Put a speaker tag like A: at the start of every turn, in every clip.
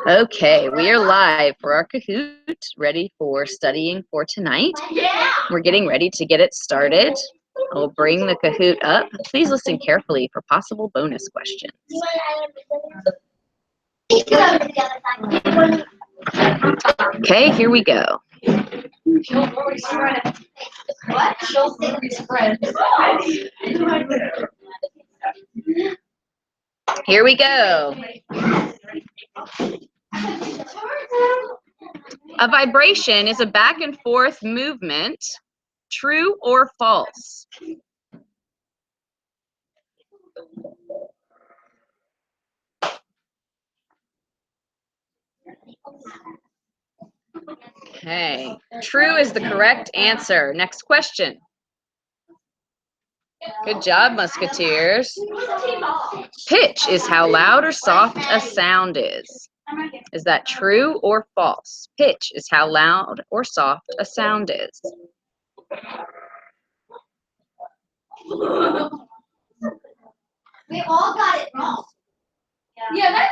A: Okay, we are live for our Kahoot, ready for studying for tonight. We're getting ready to get it started. I'll bring the Kahoot up. Please listen carefully for possible bonus questions. Okay, here we go. Here we go. A vibration is a back and forth movement. True or false? Okay, true is the correct answer. Next question. Good job, Musketeers. Pitch is how loud or soft a sound is. Is that true or false? Pitch is how loud or soft a sound is.
B: We all got it wrong. Yeah,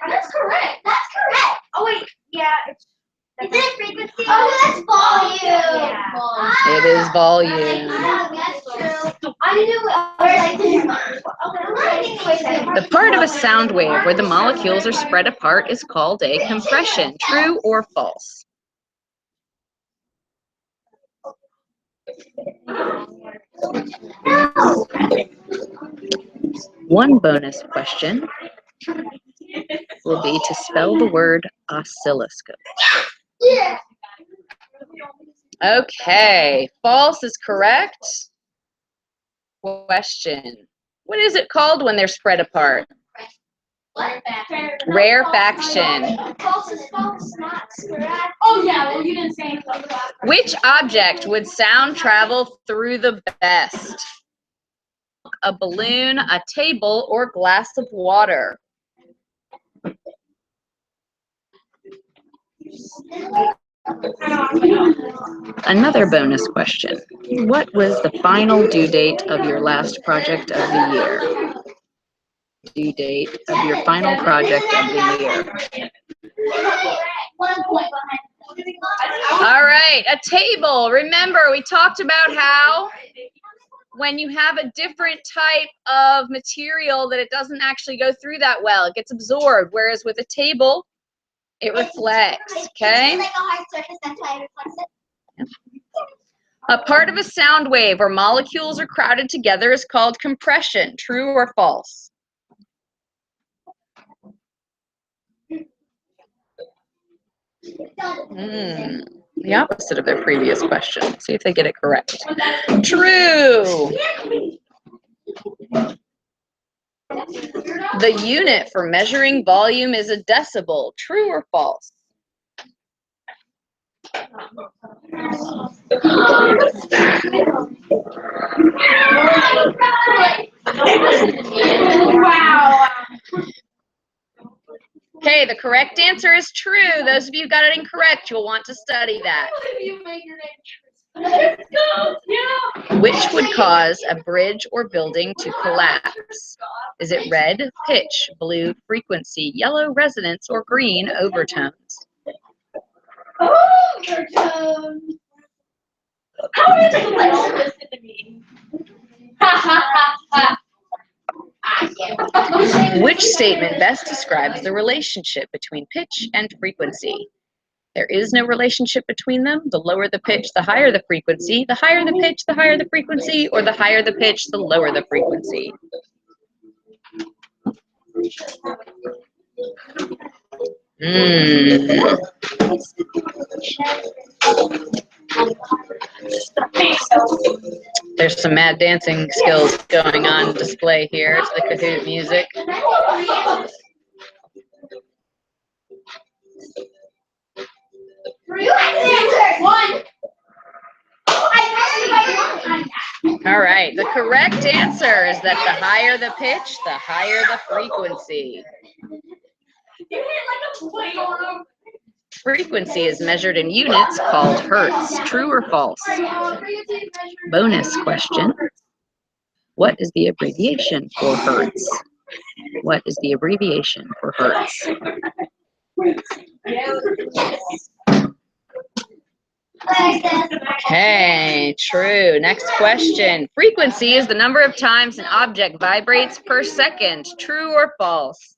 B: that's correct. That's correct. Oh wait, yeah. Is it frequency? Oh, that's volume. Yeah.
A: It is volume.
B: That's true. I knew it.
A: The part of a sound wave where the molecules are spread apart is called a compression. True or false? One bonus question will be to spell the word oscilloscope. Okay, false is correct. Question. What is it called when they're spread apart? Rarefaction.
B: False is false, not correct. Oh yeah, well you didn't say anything.
A: Which object would sound travel through the best? A balloon, a table, or glass of water? Another bonus question. What was the final due date of your last project of the year? Due date of your final project of the year. All right, a table. Remember, we talked about how when you have a different type of material that it doesn't actually go through that well. It gets absorbed, whereas with a table, it reflects, okay? A part of a sound wave where molecules are crowded together is called compression. True or false? The opposite of their previous question. See if they get it correct. True. The unit for measuring volume is a decibel. True or false?
B: Wow.
A: Okay, the correct answer is true. Those of you who got it incorrect, you'll want to study that. Which would cause a bridge or building to collapse? Is it red, pitch, blue, frequency, yellow, resonance, or green, overtones?
B: Overtones. How did you listen to me? Ha ha ha ha.
A: Which statement best describes the relationship between pitch and frequency? There is no relationship between them. The lower the pitch, the higher the frequency. The higher the pitch, the higher the frequency. Or the higher the pitch, the lower the frequency. There's some mad dancing skills going on display here. It's the Kahoot music. All right, the correct answer is that the higher the pitch, the higher the frequency. Frequency is measured in units called hertz. True or false? Bonus question. What is the abbreviation for hertz? What is the abbreviation for hertz? Okay, true. Next question. Frequency is the number of times an object vibrates per second. True or false?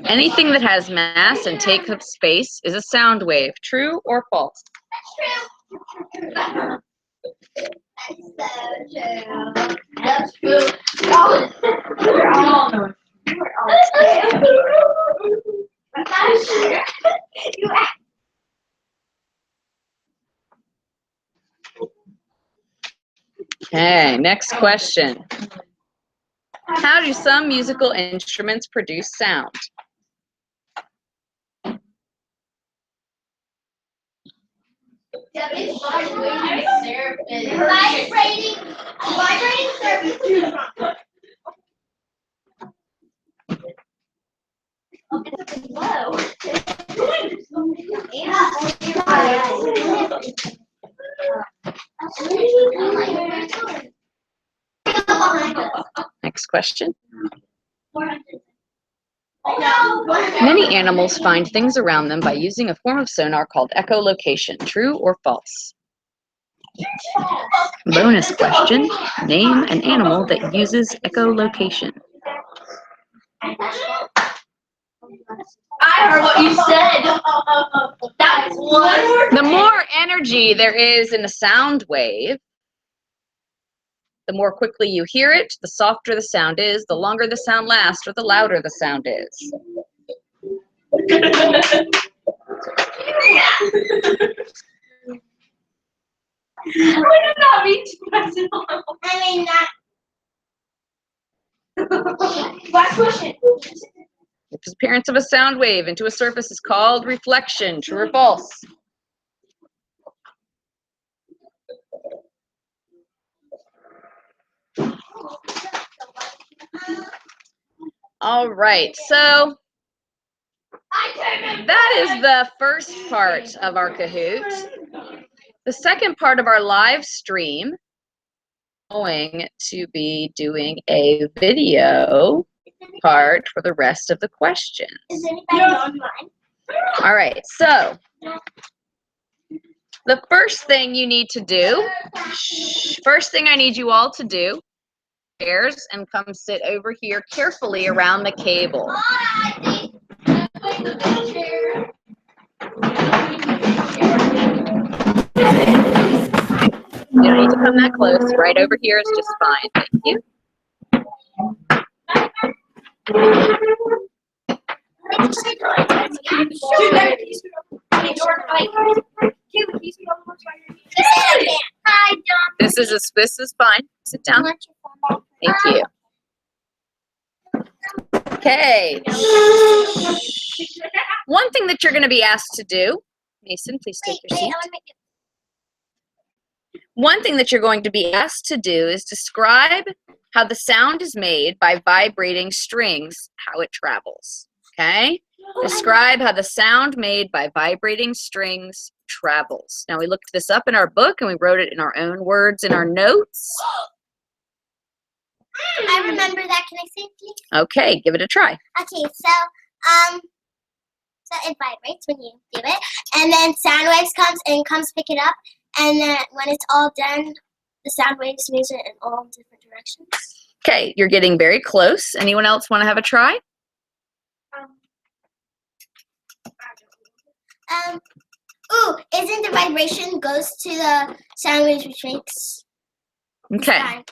A: Anything that has mass and takes up space is a sound wave. True or false?
B: That's true.
A: Okay, next question. How do some musical instruments produce sound?
B: Vibrating surface.
A: Next question. Many animals find things around them by using a form of sonar called echolocation. True or false? Bonus question. Name an animal that uses echolocation.
B: I heard what you said. That was
A: The more energy there is in a sound wave, the more quickly you hear it, the softer the sound is, the longer the sound lasts, or the louder the sound is.
B: We did not mean to mess it up. I mean that. Last question.
A: The appearance of a sound wave into a surface is called reflection. True or false? All right, so that is the first part of our Kahoot. The second part of our live stream, going to be doing a video part for the rest of the questions.
B: Is anybody online?
A: All right, so the first thing you need to do, first thing I need you all to do, chairs and come sit over here carefully around the cable. You don't need to come that close. Right over here is just fine. Thank you. This is fine. Sit down. Thank you. Okay. One thing that you're going to be asked to do, Mason, please take your seat. One thing that you're going to be asked to do is describe how the sound is made by vibrating strings, how it travels. Okay? Describe how the sound made by vibrating strings travels. Now, we looked this up in our book and we wrote it in our own words in our notes.
B: I remember that. Can I say it, please?
A: Okay, give it a try.
B: Okay, so it vibrates when you do it, and then sound waves comes pick it up, and then when it's all done, the sound waves moves it in all different directions.
A: Okay, you're getting very close. Anyone else want to have a try?
B: Isn't the vibration goes to the sound waves which makes
A: Okay.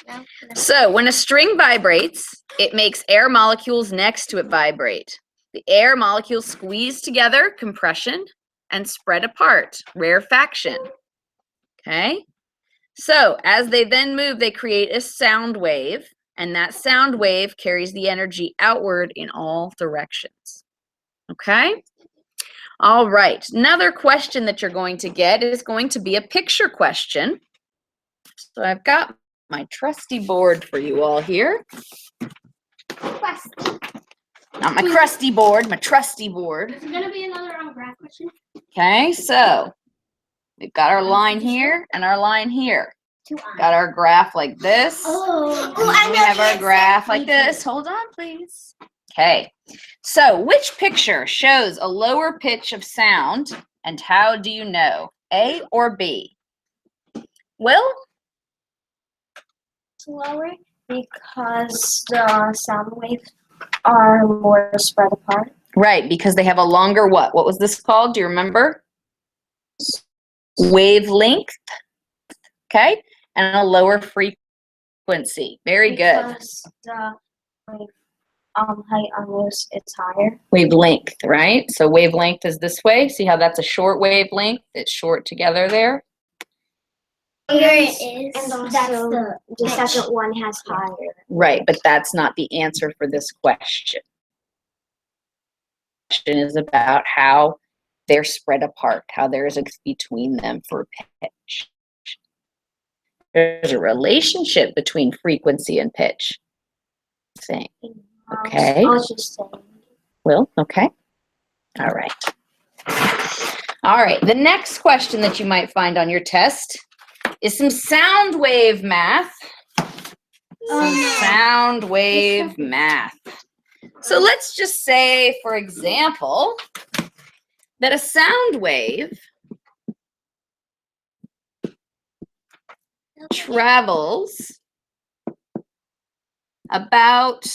A: So when a string vibrates, it makes air molecules next to it vibrate. The air molecules squeeze together, compression, and spread apart, rarefaction. Okay? So as they then move, they create a sound wave, and that sound wave carries the energy outward in all directions. Okay? All right. Another question that you're going to get is going to be a picture question. So I've got my trusty board for you all here. Not my crusty board, my trusty board.
B: Is it gonna be another graph question?
A: Okay, so we've got our line here and our line here. Got our graph like this.
B: Oh,
A: And we have our graph like this. Hold on, please. Okay, so which picture shows a lower pitch of sound, and how do you know? A or B? Will?
C: Slower because the sound waves are more spread apart.
A: Right, because they have a longer what? What was this called? Do you remember? Wavelength. Okay, and a lower frequency. Very good.
C: Because the wave height on this is higher.
A: Wavelength, right? So wavelength is this way. See how that's a short wavelength? It's short together there.
B: Here it is.
C: And also
B: That's
C: the second one has higher.
A: Right, but that's not the answer for this question. The question is about how they're spread apart, how there is a between them for pitch. There's a relationship between frequency and pitch. Saying. Okay.
C: I was just saying.
A: Will, okay. All right. All right, the next question that you might find on your test is some sound wave math. Sound wave math. So let's just say, for example, that a sound wave travels about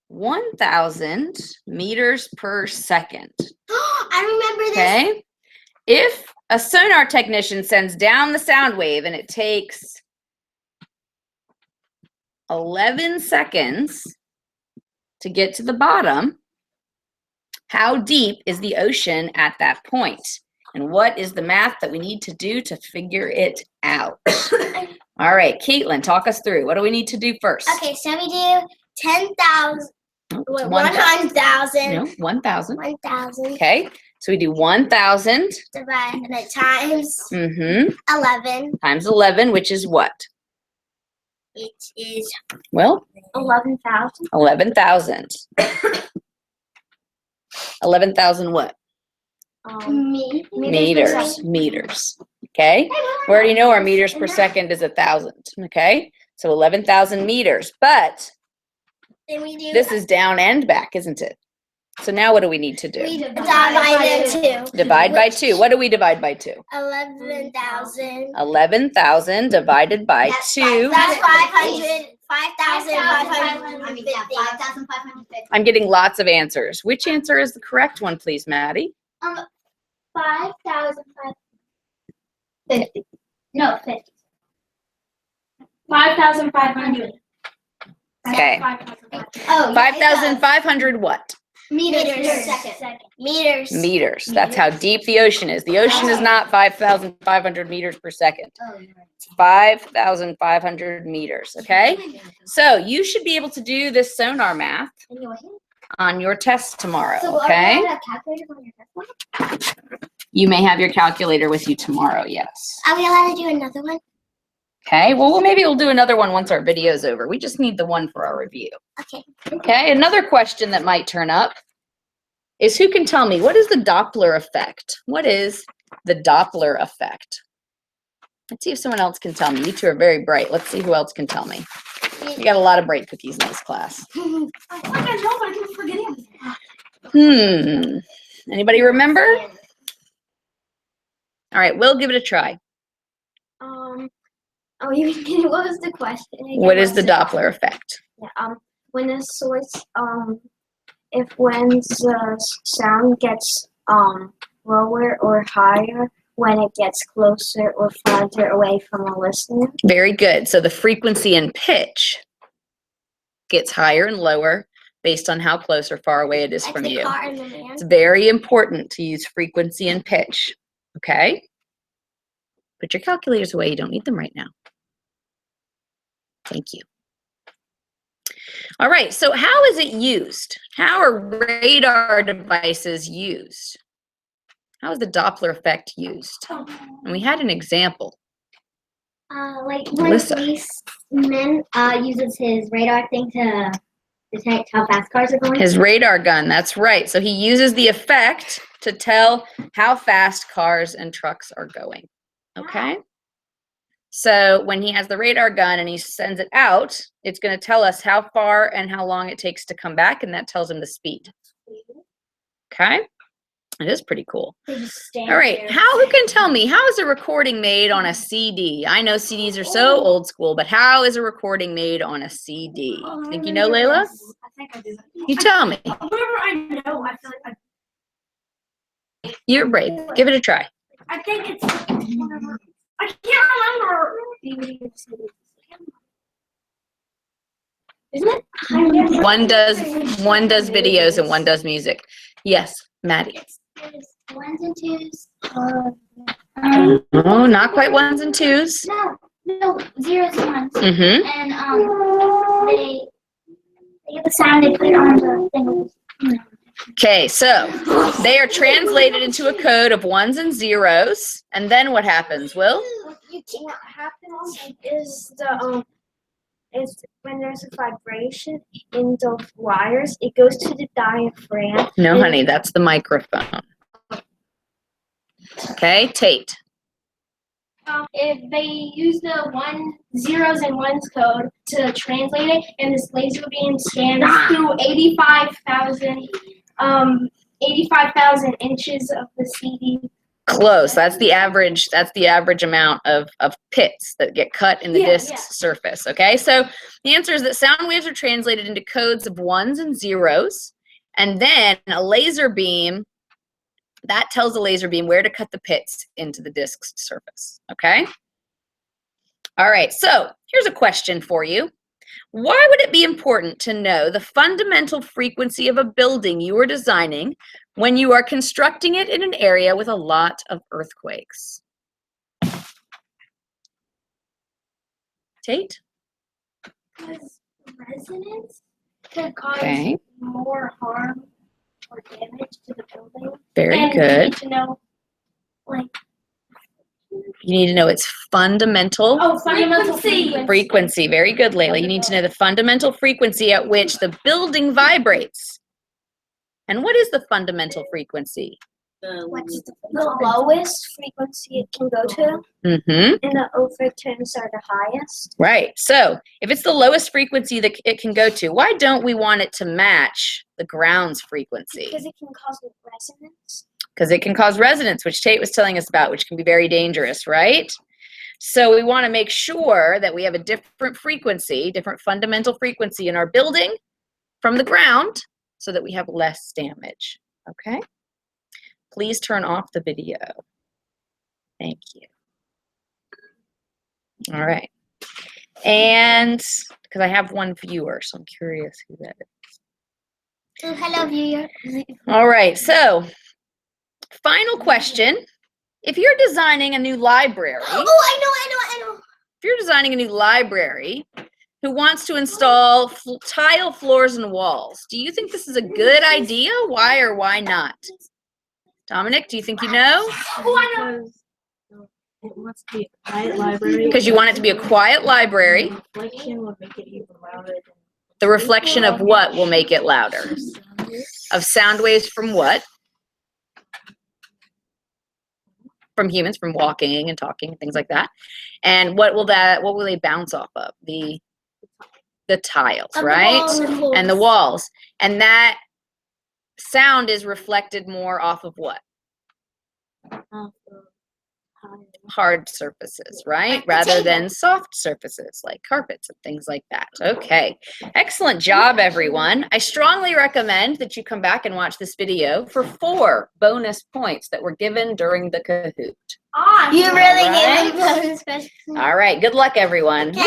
A: 1,000 meters per second.
B: I remember this.
A: Okay. If a sonar technician sends down the sound wave and it takes 11 seconds to get to the bottom, how deep is the ocean at that point? And what is the math that we need to do to figure it out? All right, Caitlin, talk us through. What do we need to do first?
B: Okay, so we do 10,000.
A: No, it's
B: 100,000.
A: No, 1,000.
B: 1,000
A: Okay, so we do 1,000
B: divided and then times 11.
A: times 11, which is what?
B: It is
A: Well,
C: 11,000.
A: 11,000. 11,000 what?
B: meters.
A: Meters. Okay, we already know our meters per second is 1,000. Okay, so 11,000 meters. But
B: Then we do
A: this is down and back, isn't it? So now what do we need to do?
B: we divide by 2.
A: Divide by 2. What do we divide by 2?
B: 11,000.
A: 11,000 divided by 2.
B: That's 500. 5,550. 5,550.
A: I'm getting lots of answers. Which answer is the correct one, please, Maddie?
B: 5,550. No, 50. 5,500.
A: Okay.
B: Oh,
A: 5,500 what?
B: meters. Meters.
A: Meters. That's how deep the ocean is. The ocean is not 5,500 meters per second. It's 5,500 meters, okay? So you should be able to do this sonar math on your test tomorrow, okay? You may have your calculator with you tomorrow, yes.
B: Are we allowed to do another one?
A: Okay, well, maybe we'll do another one once our video's over. We just need the one for our review.
B: Okay.
A: Okay, another question that might turn up is who can tell me, what is the Doppler effect? What is the Doppler effect? Let's see if someone else can tell me. You two are very bright. Let's see who else can tell me. You got a lot of bright cookies in this class.
B: I know, but I keep forgetting.
A: Anybody remember? All right, we'll give it a try.
C: What was the question again?
A: What is the Doppler effect?
C: Yeah, when the source, when the sound gets lower or higher, when it gets closer or farther away from a listener.
A: Very good. So the frequency and pitch gets higher and lower based on how close or far away it is from you. It's very important to use frequency and pitch. Okay? Put your calculators away. You don't need them right now. Thank you. All right, so how is it used? How are radar devices used? How is the Doppler effect used? And we had an example.
B: Like when
A: Melissa.
B: policeman uses his radar thing to detect how fast cars are going.
A: His radar gun, that's right. So he uses the effect to tell how fast cars and trucks are going. Okay? So when he has the radar gun and he sends it out, it's going to tell us how far and how long it takes to come back, and that tells him the speed. Okay? It is pretty cool. All right, who can tell me, how is a recording made on a CD? I know CDs are so old school, but how is a recording made on a CD? Think you know, Layla?
C: I think I do.
A: You tell me.
C: Whenever I know, I feel like
A: You're brave. Give it a try.
C: I think it's whenever I can't remember. Isn't it?
A: One does videos and one does music. Yes, Maddie.
B: There's ones and twos.
A: Oh, not quite ones and twos.
B: No, zeros and ones.
A: Mm-hmm.
B: And they get the sound, they put it on the thing.
A: Okay, so they are translated into a code of ones and zeros, and then what happens, Will?
C: What happens is when there's a vibration in those wires, it goes to the diaphragm.
A: No, honey, that's the microphone. Okay, Tate.
B: If they use the zeros and ones code to translate it, and this laser beam scans through 85,000 inches of the CD.
A: Close. That's the average. That's the average amount of pits that get cut in the disk's surface. Okay, so the answer is that sound waves are translated into codes of ones and zeros, and then a laser beam that tells the laser beam where to cut the pits into the disk's surface. Okay. All right. So here's a question for you. Why would it be important to know the fundamental frequency of a building you are designing when you are constructing it in an area with a lot of earthquakes? Tate?
B: Because resonance could cause more harm or damage to the building.
A: Very good.
B: You need to know,
A: you need to know its fundamental
B: frequency.
A: Very good, Layla. You need to know the fundamental frequency at which the building vibrates. And what is the fundamental frequency?
C: What's the lowest frequency it can go to?
A: Mm-hmm.
C: And the overtones are the highest.
A: Right. So if it's the lowest frequency that it can go to, why don't we want it to match the ground's frequency?
C: Because it can cause resonance.
A: Because it can cause resonance, which Tate was telling us about, which can be very dangerous, right? So we want to make sure that we have a different frequency, different fundamental frequency in our building from the ground so that we have less damage. Okay? Please turn off the video. Thank you. All right. And because I have one viewer, so I'm curious who that is.
B: Hello, viewer.
A: All right. So, final question. If you're designing a new library.
B: Oh, I know.
A: If you're designing a new library who wants to install tile floors and walls, do you think this is a good idea? Why or why not? Dominic, do you think you know?
B: Oh, I know.
D: It wants to be a quiet library.
A: Because you want it to be a quiet library.
D: The reflection will make it even louder.
A: The reflection of what will make it louder? Of sound waves from what? From humans, from walking and talking and things like that. And what will they bounce off of? The tiles, right? And the walls. And that sound is reflected more off of what? Hard surfaces, right? Rather than soft surfaces like carpets and things like that. Okay. Excellent job, everyone. I strongly recommend that you come back and watch this video for 4 bonus points that were given during the Kahoot.
B: You really gave me bonus questions.
A: All right. Good luck, everyone.
B: Okay.